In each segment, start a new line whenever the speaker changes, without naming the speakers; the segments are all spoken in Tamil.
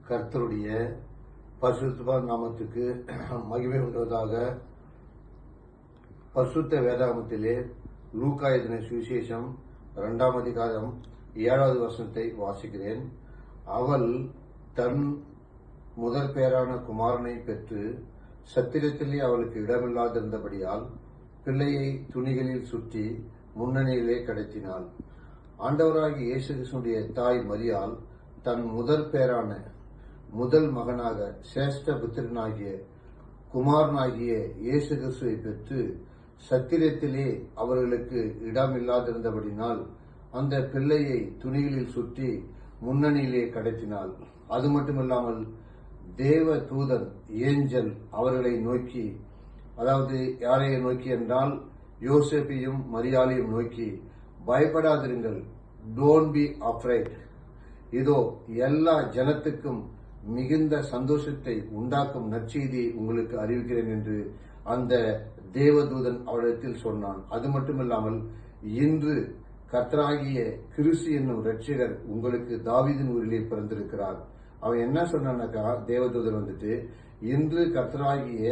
கர்த்தருடைய பரிசுத்த நாமத்துக்கு மகிமை உண்டாவதாக. பரிசுத்த வேதாகமத்திலே லூக்கா எழுதின சுவிசேஷம் 2ஆம் அதிகாரம் 7வது வசனத்தை வாசிக்கிறேன். அவள் தன் முதற் பேரான குமாரனை பெற்று சத்திரத்திலே அவளுக்கு இடமில்லாதிருந்தபடியால் பிள்ளையை துணிகளில் சுற்றி முன்னணியிலே கடத்தினாள். ஆண்டவராகிய இயேசு கிறிஸ்துவினுடைய தாய் மரியாள் தன் முதற் பேரான முதல் மகனாக சிரேஷ்ட புத்திரனாகிய குமாரனாகிய இயேசு கிறிஸ்துவை பெற்று சத்திரத்திலே அவர்களுக்கு இடமில்லாதிருந்தபடினால் அந்த பிள்ளையை துணிகளில் சுற்றி முன்னணியிலே கடத்தினாள். அது மட்டுமில்லாமல் தேவ தூதன் ஏஞ்சல் அவர்களை நோக்கி, அதாவது யாரையை நோக்கி என்றால் யோசேப்பையும் மரியாளையும் நோக்கி, பயப்படாதிருங்கள், டோன்ட் பி அஃப்ரைட், இதோ எல்லா ஜனத்துக்கும் மிகுந்த சந்தோஷத்தை உண்டாக்கும் நற்செய்தியை உங்களுக்கு அறிவிக்கிறேன் என்று அந்த தேவதூதன் அவரிடத்தில் சொன்னான். அது மட்டுமில்லாமல் இன்று கர்த்தராகிய கிறிஸ்து என்னும் இரட்சகர் உங்களுக்கு தாவீதின் ஊரிலே பிறந்திருக்கிறார். அவன் என்ன சொன்னான்னாக்கா, தேவதூதன் இன்று கர்த்தராகிய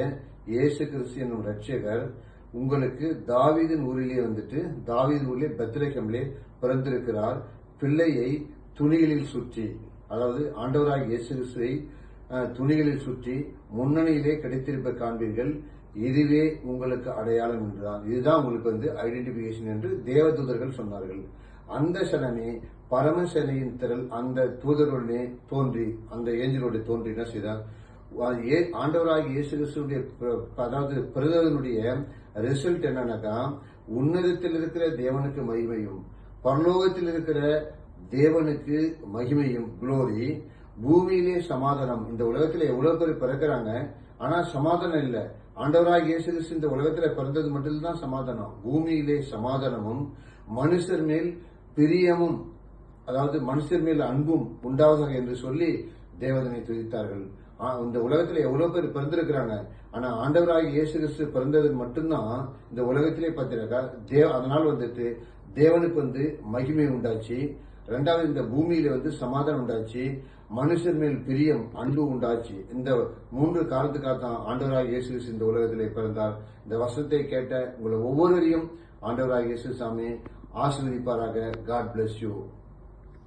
இயேசு கிறிஸ்து என்னும் இரட்சகர் உங்களுக்கு தாவீதின் ஊரிலே தாவீது ஊரிலே பெத்லகேமிலே பிறந்திருக்கிறார். பிள்ளையை துணிகளில் சுற்றி, அதாவது ஆண்டவராகிய இயேசு கிறிஸ்துவை துணிகளில் சுற்றி முன்னணியிலே கிடைத்திருப்ப காண்பீர்கள், இதுவே உங்களுக்கு அடையாளம் என்றான். இதுதான் உங்களுக்கு ஐடென்டிபிகேஷன் என்று தேவதூதர்கள் சொன்னார்கள். அந்த சனமே பரமசேனையின் திரள் அந்த தூதருடனே தோன்றி, அந்த ஏஞ்சலோடு தோன்றி என்ன செய்தார், ஆண்டவராகிய இயேசு கிறிஸ்துடைய அதாவது பிரதனுடைய ரிசல்ட் என்னன்னாக்கா, உன்னதத்தில் இருக்கிற தேவனுக்கு மகிமையும் பரலோகத்தில் இருக்கிற தேவனுக்கு மகிமையும் குளோரி, பூமியிலே சமாதானம். இந்த உலகத்துல எவ்வளவு பேர் பிறக்கிறாங்க, ஆனா சமாதானம் இல்ல. ஆண்டவராக இயேசு கிறிஸ்து இந்த உலகத்துல பிறந்தது மட்டும்தான் சமாதானம். பூமியிலே சமாதானமும் மனுஷர் மேல் பிரியமும், அதாவது மனுஷர் மேல் அன்பும் உண்டாவதாக என்று சொல்லி தேவதனை துதித்தார்கள். இந்த உலகத்துல எவ்வளவு பேர் பிறந்திருக்கிறாங்க, ஆனா ஆண்டவராக இயேசு கிறிஸ்து பிறந்தது மட்டும்தான் இந்த உலகத்திலே பார்த்திருக்கா. அதனால் தேவனுக்கு மகிமை உண்டாச்சு. இரண்டாவது, இந்த பூமியில சமாதானம் உண்டாச்சு, மனுஷர் மேல் பிரியம் அன்பு உண்டாச்சு. இந்த 3 காரணத்துக்காக தான் ஆண்டவராக இயேசு கிறிஸ்து இந்த உலகத்திலே பிறந்தார். இந்த வசனத்தை கேட்ட உங்களை ஒவ்வொருவரையும் ஆண்டவராக இயேசு சாமி ஆசீர்வதிப்பாராக. God bless you.